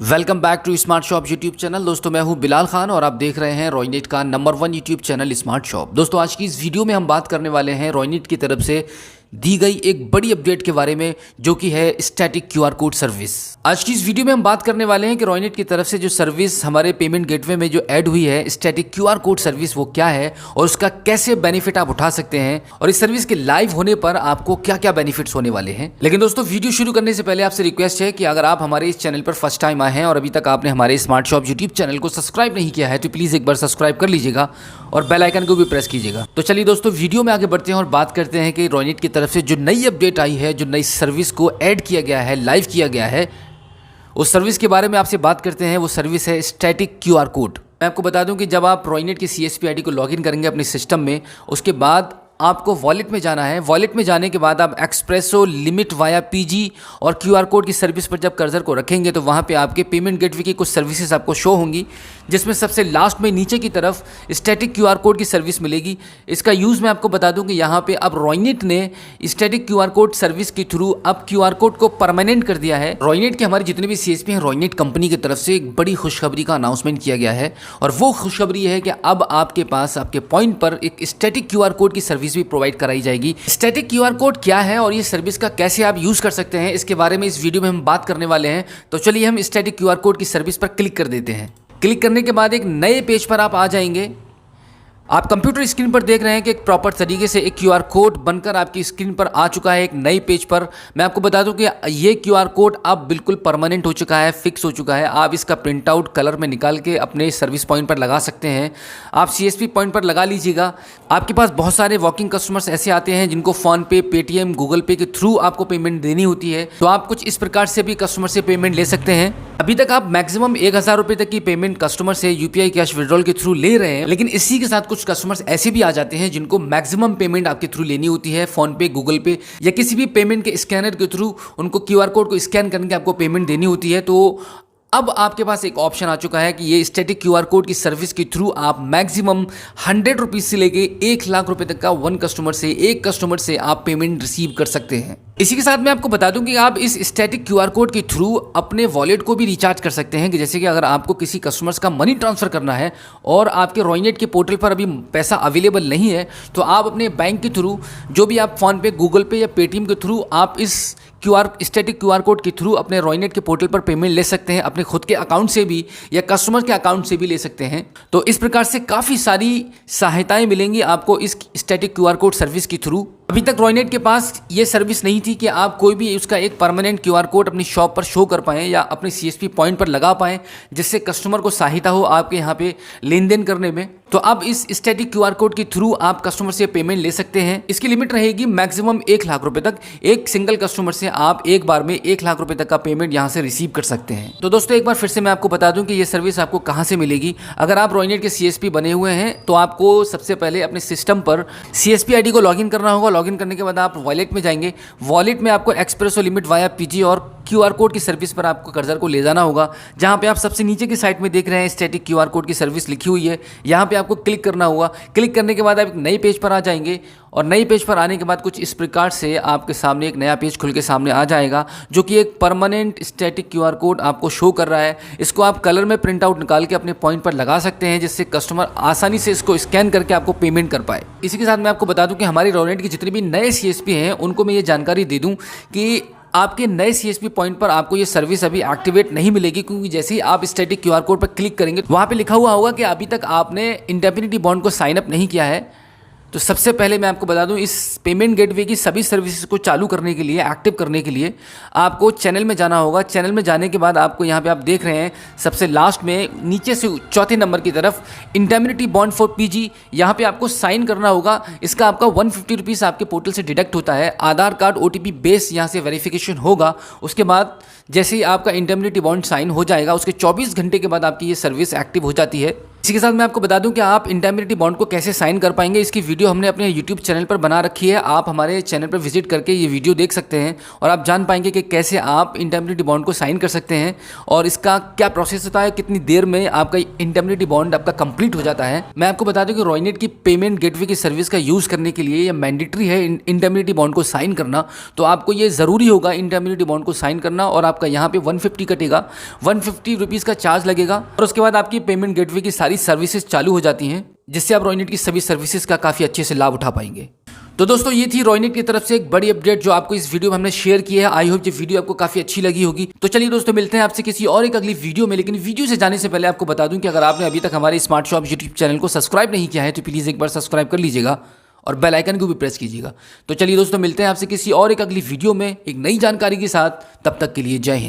Welcome back to Smart Shop YouTube channel. दोस्तों मैं हूं बिलाल खान और आप देख रहे हैं रॉयनेट का number 1 YouTube channel smart shop. दोस्तों आज की इस वीडियो में हम बात करने वाले हैं रॉयनेट की तरफ से दी गई एक बड़ी अपडेट के बारे में, जो कि है स्टैटिक क्यूआर कोड सर्विस। आज की इस वीडियो में हम बात करने वाले हैं कि रॉयनेट की तरफ से जो सर्विस हमारे पेमेंट गेटवे में जो ऐड हुई है स्टैटिक क्यूआर कोड सर्विस, वो क्या है और उसका कैसे बेनिफिट आप उठा सकते हैं और इस सर्विस के लाइव होने पर आपको क्या क्या बेनिफिट्स होने वाले हैं। लेकिन दोस्तों वीडियो शुरू करने से पहले आपसे रिक्वेस्ट है कि अगर आप हमारे इस चैनल पर फर्स्ट टाइम आए हैं और अभी तक आपने हमारे स्मार्ट शॉप यूट्यूब चैनल को सब्सक्राइब नहीं किया है तो प्लीज एक बार सब्सक्राइब कर लीजिएगा और बेल आइकन को भी प्रेस कीजिएगा। तो चलिए दोस्तों वीडियो में आगे बढ़ते हैं और बात करते हैं कि रॉयनेट की तरफ से जो नई अपडेट आई है, जो नई सर्विस को ऐड किया गया है, लाइव किया गया है, उस सर्विस के बारे में आपसे बात करते हैं। वो सर्विस है स्टैटिक क्यूआर कोड। मैं आपको बता दूं कि जब आप रॉयनेट के सीएसपी आईडी को लॉगिन करेंगे अपने सिस्टम में, उसके बाद आपको वॉलेट में जाना है। वॉलेट में जाने के बाद आप एक्सप्रेसो लिमिट वाया पीजी और क्यूआर कोड की सर्विस पर जब कर्सर को रखेंगे तो वहाँ पे आपके पेमेंट गेटवे की कुछ सर्विसेज आपको शो होंगी, जिसमें सबसे लास्ट में नीचे की तरफ स्टैटिक क्यूआर कोड की सर्विस मिलेगी। इसका यूज़ मैं आपको बता दूं कि यहाँ पे अब रॉयनेट ने स्टैटिक क्यूआर कोड सर्विस के थ्रू अब क्यूआर कोड को परमानेंट कर दिया है। रॉयनेट के हमारे जितने भी सीएसपी हैं, रॉयनेट कंपनी की तरफ से एक बड़ी खुशखबरी का अनाउंसमेंट किया गया है और वो खुशखबरी है कि अब आपके पास आपके पॉइंट पर एक स्टैटिक क्यूआर कोड की सर्विस भी प्रोवाइड कराई जाएगी। स्टैटिक क्यूआर कोड क्या है और ये सर्विस का कैसे आप यूज कर सकते हैं, इसके बारे में इस वीडियो में हम बात करने वाले हैं। तो चलिए हम स्टैटिक क्यूआर कोड की सर्विस पर क्लिक कर देते हैं। क्लिक करने के बाद एक नए पेज पर आप आ जाएंगे। आप कंप्यूटर स्क्रीन पर देख रहे हैं कि एक प्रॉपर तरीके से एक क्यूआर कोड बनकर आपकी स्क्रीन पर आ चुका है एक नए पेज पर। मैं आपको बता दूं कि ये क्यूआर कोड अब बिल्कुल परमानेंट हो चुका है, फिक्स हो चुका है। आप इसका प्रिंट आउट कलर में निकाल के अपने सर्विस पॉइंट पर लगा सकते हैं। आप सीएसपी पॉइंट पर लगा लीजिएगा। आपके पास बहुत सारे वॉकिंग कस्टमर्स ऐसे आते हैं जिनको फ़ोनपे, पेटीएम, गूगल पे के थ्रू आपको पेमेंट देनी होती है, तो आप कुछ इस प्रकार से भी कस्टमर से पेमेंट ले सकते हैं। अभी तक आप मैक्सिमम 1000 रुपये तक की पेमेंट कस्टमर से यूपीआई कैश विड्रॉल के थ्रू ले रहे हैं, लेकिन इसी के साथ कुछ कस्टमर्स ऐसे भी आ जाते हैं जिनको मैक्सिमम पेमेंट आपके थ्रू लेनी होती है। फोन पे, गूगल पे या किसी भी पेमेंट के स्कैनर के थ्रू उनको क्यूआर कोड को स्कैन करके आपको पेमेंट देनी होती है। तो अब आपके पास एक ऑप्शन आ चुका है कि ये स्टैटिक क्यूआर कोड की सर्विस के थ्रू आप मैक्सिमम 100 रुपीज़ से लेके 1 लाख रुपए तक का एक कस्टमर से आप पेमेंट रिसीव कर सकते हैं। इसी के साथ मैं आपको बता दूं कि आप इस स्टैटिक क्यूआर कोड के थ्रू अपने वॉलेट को भी रिचार्ज कर सकते हैं, कि जैसे कि अगर आपको किसी कस्टमर्स का मनी ट्रांसफ़र करना है और आपके रॉयनेट के पोर्टल पर अभी पैसा अवेलेबल नहीं है, तो आप अपने बैंक के थ्रू जो भी आप फ़ोन पे, गूगल पे या पेटीएम के थ्रू आप इस स्टैटिक क्यूआर कोड के थ्रू अपने रॉयनेट के पोर्टल पर पेमेंट ले सकते हैं, अपने खुद के अकाउंट से भी या कस्टमर के अकाउंट से भी ले सकते हैं। तो इस प्रकार से काफ़ी सारी सहायताएं मिलेंगी आपको इस स्टैटिक क्यूआर कोड सर्विस के थ्रू। अभी तक रॉयनेट के पास ये सर्विस नहीं थी कि आप कोई भी उसका एक परमानेंट क्यूआर कोड अपनी शॉप पर शो कर पाएँ या अपने सीएसपी पॉइंट पर लगा पाएँ, जिससे कस्टमर को सहायता हो आपके यहाँ पे लेन देन करने में। तो अब इस स्टैटिक क्यूआर कोड के थ्रू आप कस्टमर से पेमेंट ले सकते हैं। इसकी लिमिट रहेगी मैक्सिमम 1 लाख रुपए तक। एक सिंगल कस्टमर से आप एक बार में 1 लाख रुपए तक का पेमेंट यहाँ से रिसीव कर सकते हैं। तो दोस्तों एक बार फिर से मैं आपको बता दूं कि ये सर्विस आपको कहाँ से मिलेगी। अगर आप रॉयनेट के सीएसपी बने हुए हैं तो आपको सबसे पहले अपने सिस्टम पर सीएसपी आईडी को लॉगिन करना होगा। लॉगिन करने के बाद आप वॉलेट में जाएंगे। वॉलेट में आपको एक्सप्रेसो लिमिट वाया पीजी और क्यूआर कोड की सर्विस पर आपको कर्सर को ले जाना होगा, जहां पे आप सबसे नीचे की साइड में देख रहे हैं स्टैटिक क्यूआर कोड की सर्विस लिखी हुई है। यहां पे आपको क्लिक करना होगा। क्लिक करने के बाद आप एक नए पेज पर आ जाएंगे और नए पेज पर आने के बाद कुछ इस प्रकार से आपके सामने एक नया पेज खुल के सामने आ जाएगा, जो कि एक परमानेंट स्टैटिक क्यूआर कोड आपको शो कर रहा है। इसको आप कलर में प्रिंट आउट निकाल के अपने पॉइंट पर लगा सकते हैं, जिससे कस्टमर आसानी से इसको स्कैन करके आपको पेमेंट कर पाए। इसी के साथ मैं आपको बता दूं कि हमारी रॉयनेट के जितने भी नए सीएसपी हैं उनको मैं ये जानकारी दे दूं कि आपके नए सीएसपी पॉइंट पर आपको ये सर्विस अभी एक्टिवेट नहीं मिलेगी, क्योंकि जैसे ही आप स्टैटिक क्यूआर कोड पर क्लिक करेंगे वहाँ पे लिखा हुआ होगा कि अभी तक आपने इंडेफिनिटी बॉन्ड को साइन अप नहीं किया है। तो सबसे पहले मैं आपको बता दूं, इस पेमेंट गेटवे की सभी सर्विसेज को चालू करने के लिए, एक्टिव करने के लिए आपको चैनल में जाना होगा। चैनल में जाने के बाद आपको यहाँ पे आप देख रहे हैं सबसे लास्ट में नीचे से चौथे नंबर की तरफ इंडेमनिटी बॉन्ड फॉर पीजी, यहाँ पे आपको साइन करना होगा। इसका आपका 150 रुपीज़ आपके पोर्टल से डिडक्ट होता है। आधार कार्ड ओटीपी बेस यहाँ से वेरिफिकेशन होगा। उसके बाद जैसे ही आपका इंडेमनिटी बॉन्ड साइन हो जाएगा, उसके 24 घंटे के बाद आपकी ये सर्विस एक्टिव हो जाती है। इसी के साथ मैं आपको बता दूं कि आप इंडेमनिटी बॉन्ड को कैसे साइन कर पाएंगे, इसकी वीडियो हमने अपने यूट्यूब चैनल पर बना रखी है। आप हमारे चैनल पर विजिट करके ये वीडियो देख सकते हैं और आप जान पाएंगे कि कैसे आप इंडेमनिटी बॉन्ड को साइन कर सकते हैं और इसका क्या प्रोसेस होता है, कितनी देर में आपका इंडेमनिटी बॉन्ड आपका कंप्लीट हो जाता है। मैं आपको बता दूं कि रॉयनेट की पेमेंट गेटवे की सर्विस का यूज़ करने के लिए ये मैंडेटरी है इंडेमनिटी बॉन्ड को साइन करना। तो आपको ये ज़रूरी होगा इंडेमनिटी बॉन्ड को साइन करना और आपका यहाँ पे 150 कटेगा, 150 रुपीज़ का चार्ज लगेगा और उसके बाद आपकी पेमेंट गेटवे की सारी सर्विसेज चालू हो जाती हैं, जिससे आप रॉयनेट की सभी सर्विसेज का काफ़ी अच्छे से लाभ उठा पाएंगे। तो दोस्तों ये थी रॉयनेट की तरफ से एक बड़ी अपडेट जो आपको इस वीडियो में हमने शेयर की है। आई होप ये वीडियो आपको काफी अच्छी लगी होगी। तो चलिए दोस्तों मिलते हैं आपसे किसी और एक अगली वीडियो में, लेकिन वीडियो से जाने से पहले आपको बता दूं कि अगर आपने अभी तक हमारे स्मार्ट शॉप यूट्यूब चैनल को सब्सक्राइब नहीं किया है तो प्लीज़ एक बार सब्सक्राइब कर लीजिएगा और बेल आइकन को भी प्रेस कीजिएगा। तो चलिए दोस्तों मिलते हैं आपसे किसी और एक अगली वीडियो में एक नई जानकारी के साथ। तब तक के लिए जय हिंद।